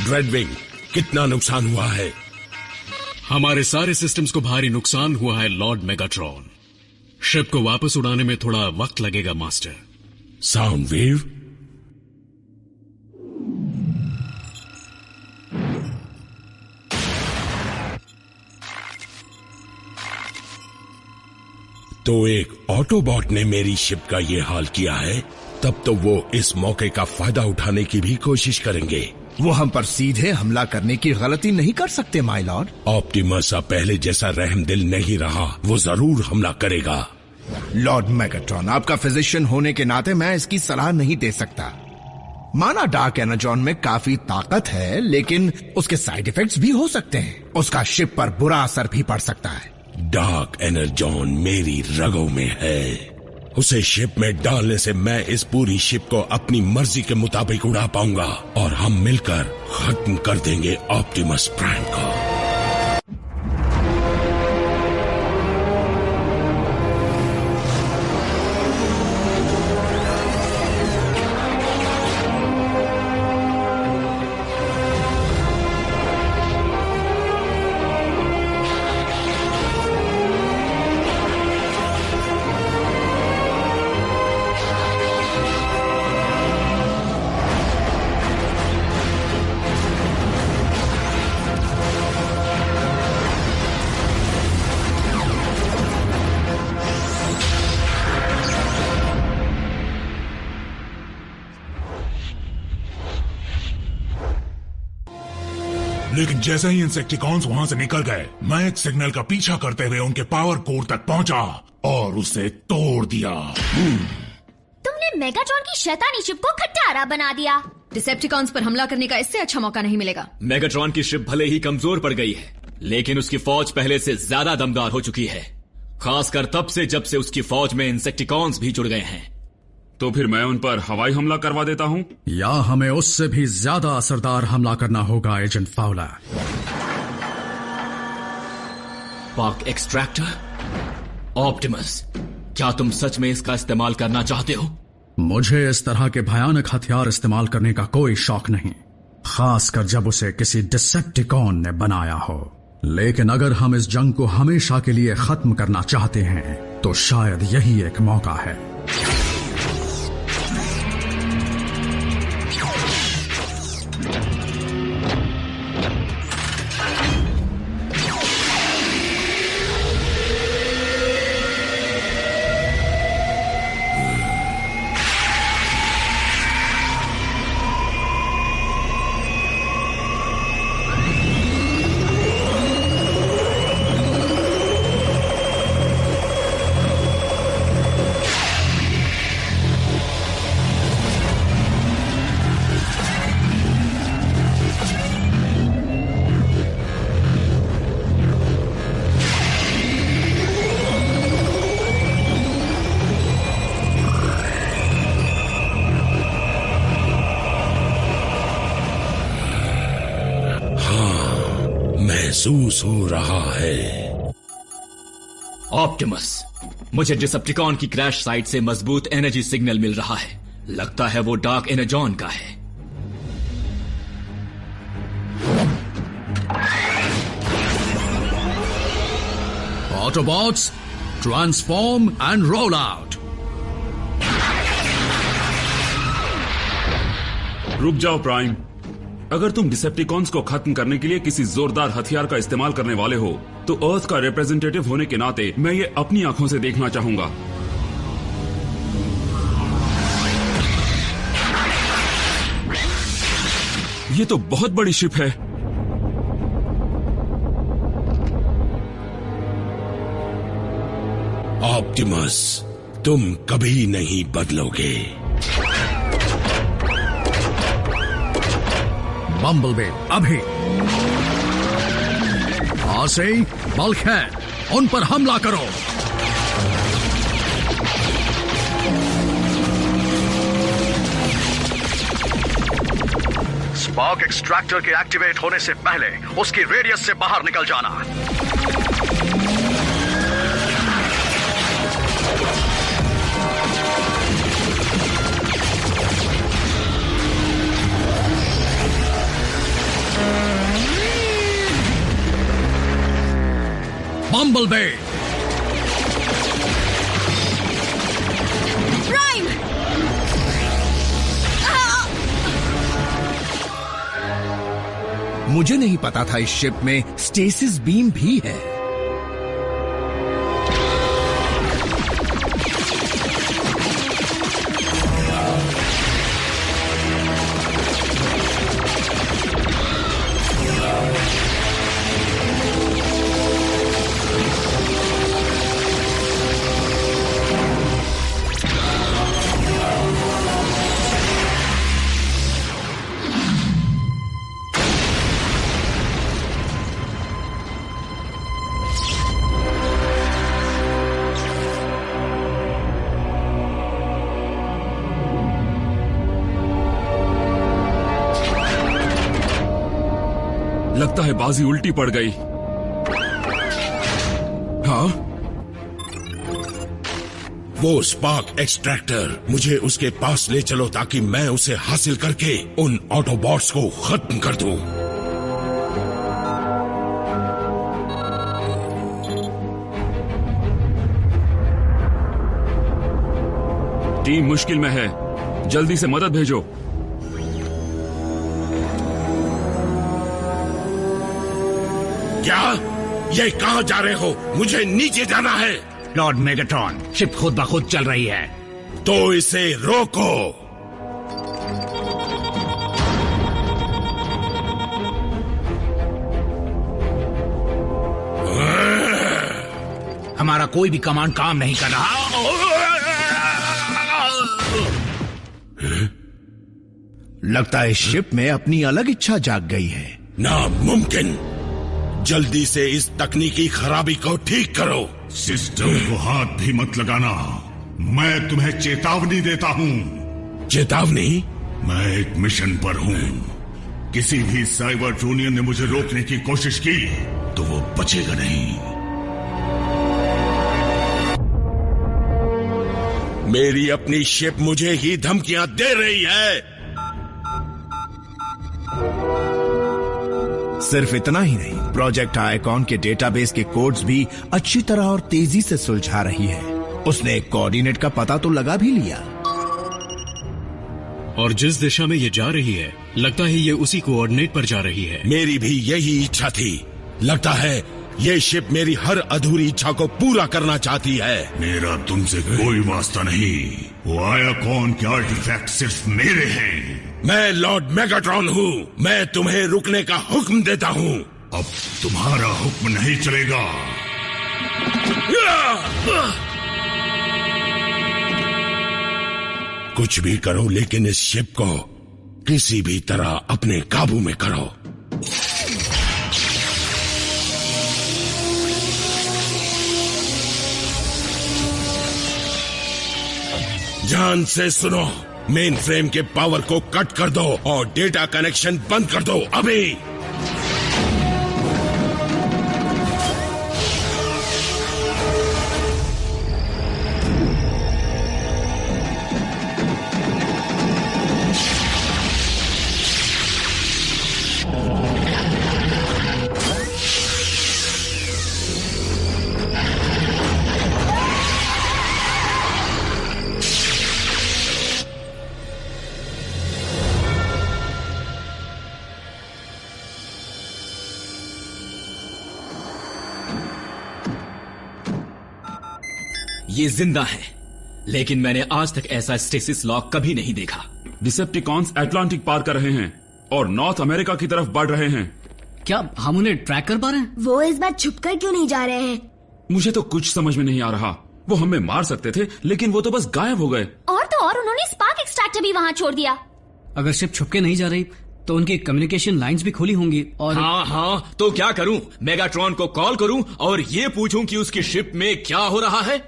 रेडविंग, कितना नुकसान हुआ है? हमारे सारे सिस्टम्स को भारी नुकसान हुआ है लॉर्ड मेगाट्रॉन। शिप को वापस उड़ाने में थोड़ा वक्त लगेगा मास्टर। Sound wave? तो एक ऑटोबॉट ने मेरी शिप का ये हाल किया है, तब तो वो इस मौके का फायदा उठाने की भी कोशिश करेंगे। वो हम पर सीधे हमला करने की गलती नहीं कर सकते माय लॉर्ड। ऑप्टिमस अब पहले जैसा रहमदिल नहीं रहा, वो जरूर हमला करेगा। लॉर्ड मेगाट्रॉन, आपका फिजिशियन होने के नाते मैं इसकी सलाह नहीं दे सकता। माना डार्क एनर्जॉन में काफी ताकत है, लेकिन उसके साइड इफेक्ट्स भी हो सकते हैं। उसका शिप पर बुरा असर भी पड़ सकता है। डार्क एनर्जॉन मेरी रगों में है। उसे शिप में डालने से मैं इस पूरी शिप को अपनी मर्जी के मुताबिक उड़ा पाऊंगा और हम मिलकर खत्म कर देंगे ऑप्टिमस प्राइम को। लेकिन जैसे ही इंसेक्टिकॉन्स वहां से निकल गए, मैं एक सिग्नल का पीछा करते हुए उनके पावर कोर तक पहुंचा और उसे तोड़ दिया। तुमने मेगाट्रॉन की शैतानी शिप को खटारा बना दिया। डिसेप्टिकॉन्स पर हमला करने का इससे अच्छा मौका नहीं मिलेगा। मेगाट्रॉन की शिप भले ही कमजोर पड़ गई है, लेकिन उसकी फौज पहले से ज्यादा दमदार हो चुकी है, खासकर तब से जब से उसकी फौज में इंसेक्टिकॉन्स भी जुड़ गए हैं। तो फिर मैं उन पर हवाई हमला करवा देता हूं, या हमें उससे भी ज्यादा असरदार हमला करना होगा agent Fowler. Park extractor? Optimus, क्या तुम सच में इसका इस्तेमाल करना चाहते हो? मुझे इस तरह के भयानक हथियार इस्तेमाल करने का कोई शौक नहीं, खासकर जब उसे किसी डिसेप्टिकॉन ने बनाया हो। लेकिन अगर हम इस जंग को हमेशा के लिए खत्म करना चाहते हैं तो शायद यही एक मौका है। महसूस हो रहा है। ऑप्टिमस, मुझे डिसेप्टिकॉन की क्रैश साइट से मजबूत एनर्जी सिग्नल मिल रहा है। लगता है वो डार्क एनर्जॉन का है। Autobots, transform and roll out. रुक जाओ प्राइम। अगर तुम डिसेप्टिकॉन्स को खत्म करने के लिए किसी जोरदार हथियार का इस्तेमाल करने वाले हो, तो अर्थ का रिप्रेजेंटेटिव होने के नाते मैं ये अपनी आंखों से देखना चाहूंगा। ये तो बहुत बड़ी शिप है। ऑप्टिमस, तुम कभी नहीं बदलोगे। बम्बलबी, अभी आसे बल्कहेड, उन पर हमला करो। स्पार्क एक्सट्रैक्टर के एक्टिवेट होने से पहले उसकी रेडियस से बाहर निकल जाना। बम्बलबे। प्राइम! मुझे नहीं पता था इस शिप में स्टेसिस बीम भी है। लगता है बाजी उल्टी पड़ गई। हाँ, वो स्पार्क एक्सट्रैक्टर, मुझे उसके पास ले चलो ताकि मैं उसे हासिल करके उन ऑटोबॉट्स को खत्म कर दूं। टीम मुश्किल में है, जल्दी से मदद भेजो। क्या? ये कहाँ जा रहे हो? मुझे नीचे जाना है। लॉर्ड मेगाट्रॉन, शिप खुद ब खुद चल रही है। तो इसे रोको। हमारा कोई भी कमांड काम नहीं कर रहा। लगता है शिप में अपनी अलग इच्छा जाग गई है। नामुमकिन। जल्दी से इस तकनीकी खराबी को ठीक करो। सिस्टम को हाथ भी मत लगाना। मैं तुम्हें चेतावनी देता हूँ। चेतावनी? मैं एक मिशन पर हूँ। किसी भी साइबर ट्रोनियन ने मुझे रोकने की कोशिश की तो वो बचेगा नहीं। मेरी अपनी शिप मुझे ही धमकियां दे रही है। सिर्फ इतना ही नहीं, प्रोजेक्ट आइकॉन के डेटाबेस के कोड्स भी अच्छी तरह और तेजी से सुलझा रही है। उसने एक कोऑर्डिनेट का पता तो लगा भी लिया। और जिस दिशा में ये जा रही है, लगता है ये उसी कोऑर्डिनेट पर जा रही है। मेरी भी यही इच्छा थी। लगता है ये शिप मेरी हर अधूरी इच्छा को पूरा करना चाहती है। मेरा तुमसे कोई वास्ता नहीं। वो आइकॉन के आर्टिफैक्ट सिर्फ मेरे हैं। मैं लॉर्ड मेगाट्रॉन हूँ। मैं तुम्हें रुकने का हुक्म देता हूँ। अब तुम्हारा हुक्म नहीं चलेगा। कुछ भी करो, लेकिन इस शिप को किसी भी तरह अपने काबू में करो। ध्यान से सुनो। मेन फ्रेम के पावर को कट कर दो और डेटा कनेक्शन बंद कर दो अभी। ये जिंदा है, लेकिन मैंने आज तक ऐसा स्टेसिस लॉक कभी नहीं देखा। डिसेप्टिकॉन्स अटलांटिक पार कर रहे हैं और नॉर्थ अमेरिका की तरफ बढ़ रहे हैं। क्या हम उन्हें ट्रैक कर पा रहे हैं? वो इस बार छुपकर क्यों नहीं जा रहे हैं? मुझे तो कुछ समझ में नहीं आ रहा। वो हमें मार सकते थे, लेकिन वो तो बस गायब हो गए। और तो और उन्होंने स्पार्क एक्सट्रैक्टर भी वहाँ छोड़ दिया। अगर शिप छुपके नहीं जा रही तो उनकी कम्युनिकेशन लाइंस भी खुली होंगी। और हाँ, तो क्या करूं? मेगाट्रॉन को कॉल करूं और ये पूछूं कि उसकी शिप में क्या हो रहा है?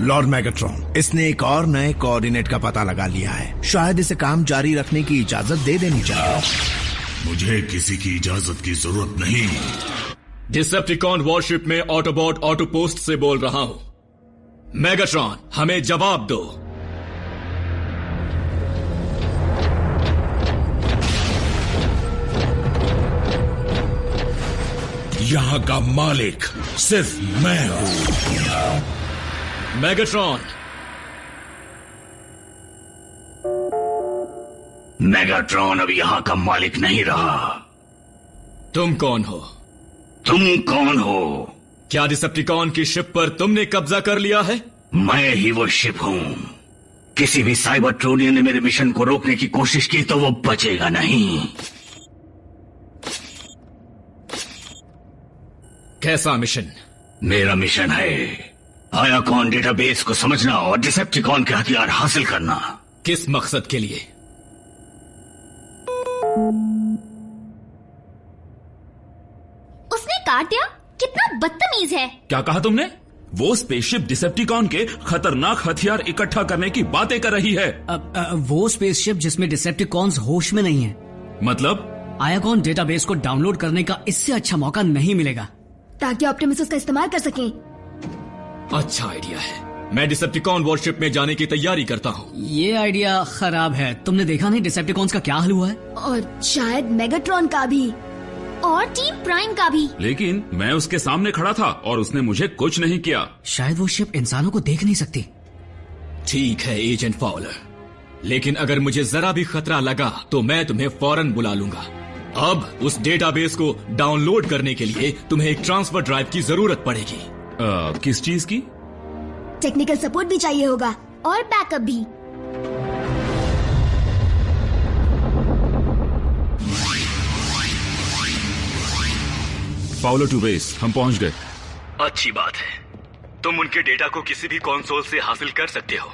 लॉर्ड मेगाट्रॉन, इसने एक और नए कोऑर्डिनेट का पता लगा लिया है। शायद इसे काम जारी रखने की इजाजत दे देनी चाहिए। मुझे किसी की इजाजत की जरूरत नहीं। डिसेप्टिकॉन वॉरशिप में ऑटोबॉट ऑटोपोस्ट से बोल रहा हूं। मेगाट्रॉन, हमें जवाब दो। यहाँ का मालिक सिर्फ मैं हूं। मेगाट्रॉन। मेगाट्रॉन अब यहाँ का मालिक नहीं रहा। तुम कौन हो? तुम कौन हो? क्या डिसेप्टिकॉन की शिप पर तुमने कब्जा कर लिया है? मैं ही वो शिप हूं। किसी भी साइबरट्रोनियन ने मेरे मिशन को रोकने की कोशिश की तो वो बचेगा नहीं। कैसा मिशन? मेरा मिशन है आयाकॉन डेटाबेस को समझना और डिसेप्टिकॉन के हथियार हासिल करना। किस मकसद के लिए? उसने काट दिया? कितना बदतमीज है। क्या कहा तुमने? वो स्पेसशिप डिसेप्टिकॉन के खतरनाक हथियार इकट्ठा करने की बातें कर रही है। वो स्पेसशिप जिसमें डिसेप्टिकॉन्स होश में नहीं है। मतलब? आयाकॉन डेटाबेस को डाउनलोड करने का इससे अच्छा मौका नहीं मिलेगा ताकि ऑप्टिमस उसका इस्तेमाल कर सकें। अच्छा आइडिया है। मैं डिसेप्टिकॉन वॉरशिप में जाने की तैयारी करता हूँ। ये आइडिया खराब है। तुमने देखा नहीं डिसेप्टिकॉन्स का क्या हाल हुआ है? और शायद मेगाट्रॉन का भी, और टीम प्राइम का भी। लेकिन मैं उसके सामने खड़ा था और उसने मुझे कुछ नहीं किया। शायद वो शिप इंसानों को देख नहीं सकती। ठीक है एजेंट फाउलर, लेकिन अगर मुझे जरा भी खतरा लगा तो मैं तुम्हें फौरन बुला लूंगा। अब उस डेटाबेस को डाउनलोड करने के लिए तुम्हें एक ट्रांसफर ड्राइव की जरूरत पड़ेगी। किस चीज की? टेक्निकल सपोर्ट भी चाहिए होगा और बैकअप भी। फाउलर टू बेस, हम पहुंच गए। अच्छी बात है। तुम उनके डेटा को किसी भी कंसोल से हासिल कर सकते हो।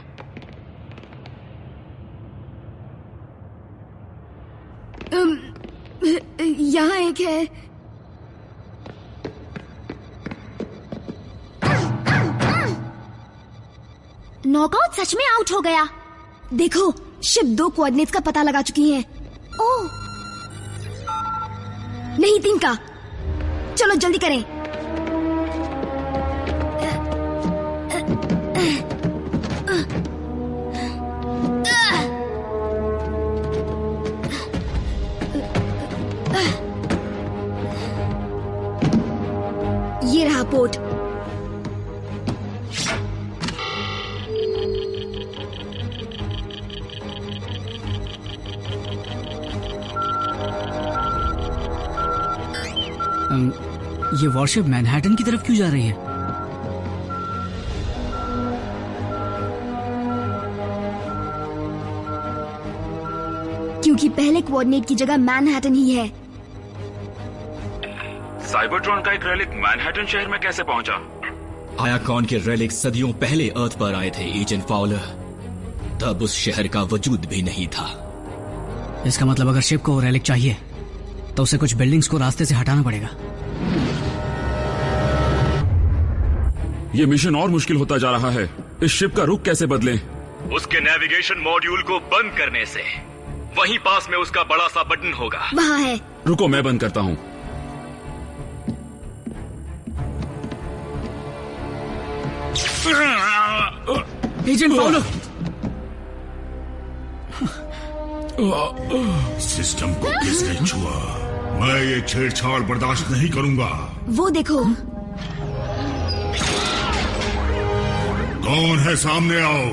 यहाँ एक है। नॉकआउट सच में आउट हो गया। देखो, शिप 2 कोऑर्डिनेट्स का पता लगा चुकी है। ओह, नहीं 3 का। चलो जल्दी करें। ये रहा पोर्ट। ये वॉरशिप मैनहट्टन की तरफ क्यों जा रही है? क्योंकि पहले कोऑर्डिनेट की जगह मैनहट्टन ही है। साइबरट्रॉन का एक रेलिक मैनहट्टन शहर में कैसे पहुंचा? आयाकॉन के रेलिक सदियों पहले अर्थ पर आए थे एजेंट फाउलर। तब उस शहर का वजूद भी नहीं था। इसका मतलब अगर शिप को रेलिक चाहिए तो उसे कुछ बिल्डिंग्स को रास्ते से हटाना पड़ेगा। ये मिशन और मुश्किल होता जा रहा है। इस शिप का रुख कैसे बदलें? उसके नेविगेशन मॉड्यूल को बंद करने से। वहीं पास में उसका बड़ा सा बटन होगा। वहाँ है। रुको, मैं बंद करता हूँ। एजेंट फाउलर, सिस्टम को किसने छुआ? मैं ये छेड़छाड़ बर्दाश्त नहीं करूंगा। वो देखो। कौन है? सामने आओ।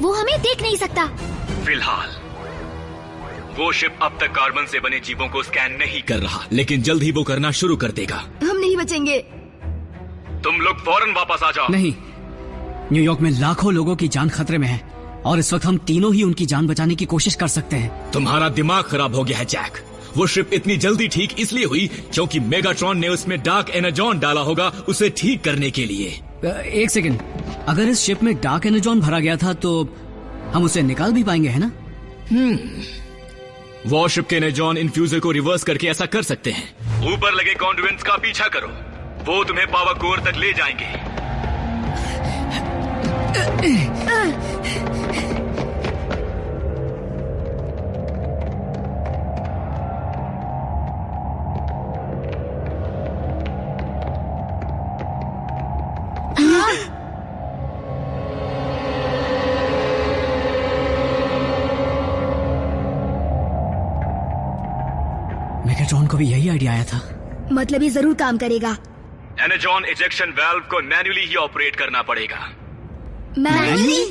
वो हमें देख नहीं सकता। फिलहाल वो शिप अब तक कार्बन से बने जीवों को स्कैन नहीं कर रहा, लेकिन जल्द ही वो करना शुरू कर देगा। हम नहीं बचेंगे। तुम लोग फौरन वापस आ जाओ। नहीं, न्यूयॉर्क में लाखों लोगों की जान खतरे में है और इस वक्त हम तीनों ही उनकी जान बचाने की कोशिश कर सकते हैं। तुम्हारा दिमाग खराब हो गया है जैक। वो शिप इतनी जल्दी ठीक इसलिए हुई क्योंकि मेगाट्रॉन ने उसमें डार्क एनर्जॉन डाला होगा उसे ठीक करने के लिए। एक सेकंड, अगर इस शिप में डार्क एनर्जॉन भरा गया था तो हम उसे निकाल भी पाएंगे, है ना? वॉरशिप के एनर्जॉन इन्फ्यूजर को रिवर्स करके ऐसा कर सकते हैं। ऊपर लगे कॉन्डुएंट्स का पीछा करो, वो तुम्हें पावर कोर तक ले जाएंगे। को भी यही आइडिया आया था। मतलब ये जरूर काम करेगा। एनर्जॉन इजेक्शन वाल्व को मैन्युअली ही ऑपरेट करना पड़ेगा। मैन्युअली?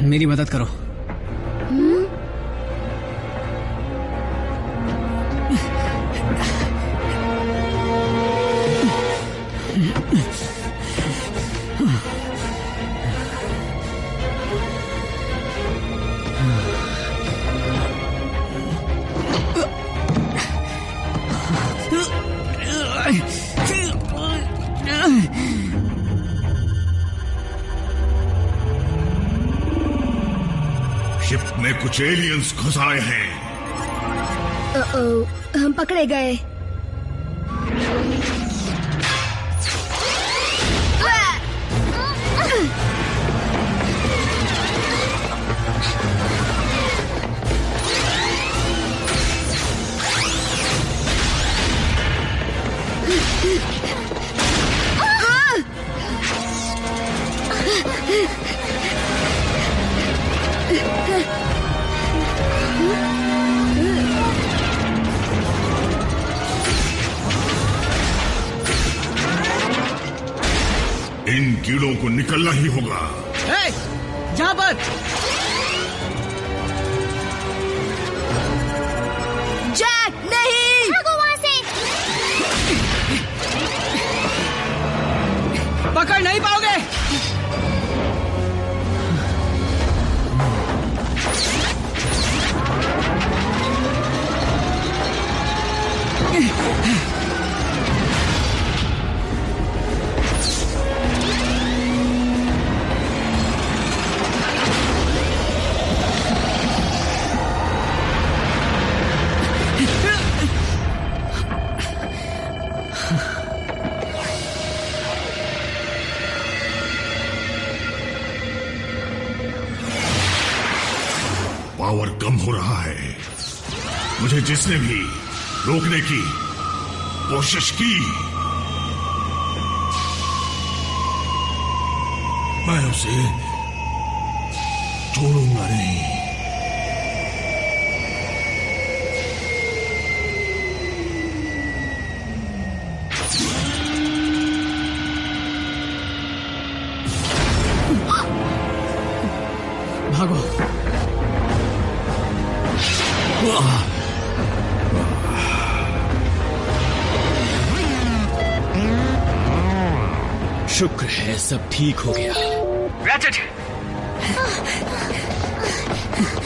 मेरी मदद करो। शिप में कुछ एलियंस घुस आए हैं। हम पकड़े गए। इन कीड़ों को निकलना ही होगा। जहां पर जैक नहीं, भागो वहां से। पकड़ नहीं पाओगे। पावर कम हो रहा है। मुझे जिसने भी रोकने की कोशिश की, मैं उसे छोड़ूंगा नहीं। भागो। शुक्र है सब ठीक हो गया। रैचेट,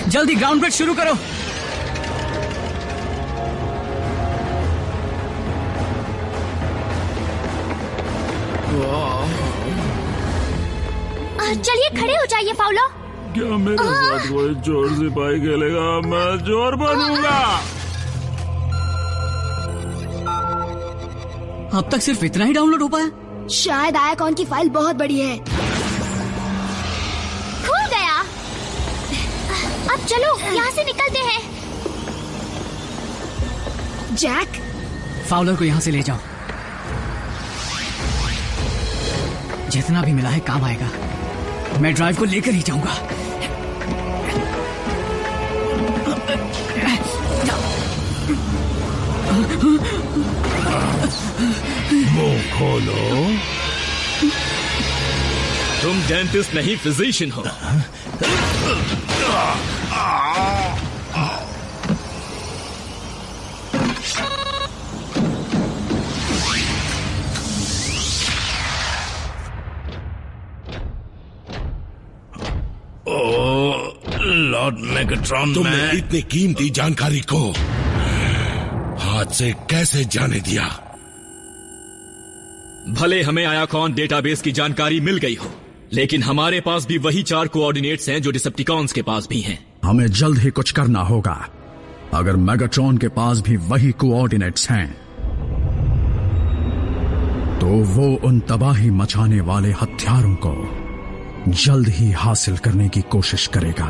जल्दी ग्राउंड ब्रेक शुरू करो। चलिए खड़े हो जाइए फाउलो। क्या मेरे साथ कोई जोर सिपाही खेलेगा? मैं जोर बनूंगा। अब तक सिर्फ इतना ही डाउनलोड हो पाया। शायद आयाकॉन की फाइल बहुत बड़ी है। खुल गया। अब चलो यहाँ से निकलते हैं। जैक, फाउलर को यहाँ से ले जाओ। जितना भी मिला है काम आएगा। मैं ड्राइव को लेकर ही जाऊंगा। मुंह खोलो। तुम डेंटिस्ट नहीं फिजिशियन हो। लॉर्ड मेगाट्रॉन, तुमने इतनी कीमती जानकारी को हाथ से कैसे जाने दिया? भले हमें आयाकॉन डेटाबेस की जानकारी मिल गई हो, लेकिन हमारे पास भी वही 4 कोऑर्डिनेट्स हैं जो डिसेप्टिकॉन्स के पास भी हैं। हमें जल्द ही कुछ करना होगा। अगर मेगाट्रॉन के पास भी वही कोऑर्डिनेट्स हैं, तो वो उन तबाही मचाने वाले हथियारों को जल्द ही हासिल करने की कोशिश करेगा।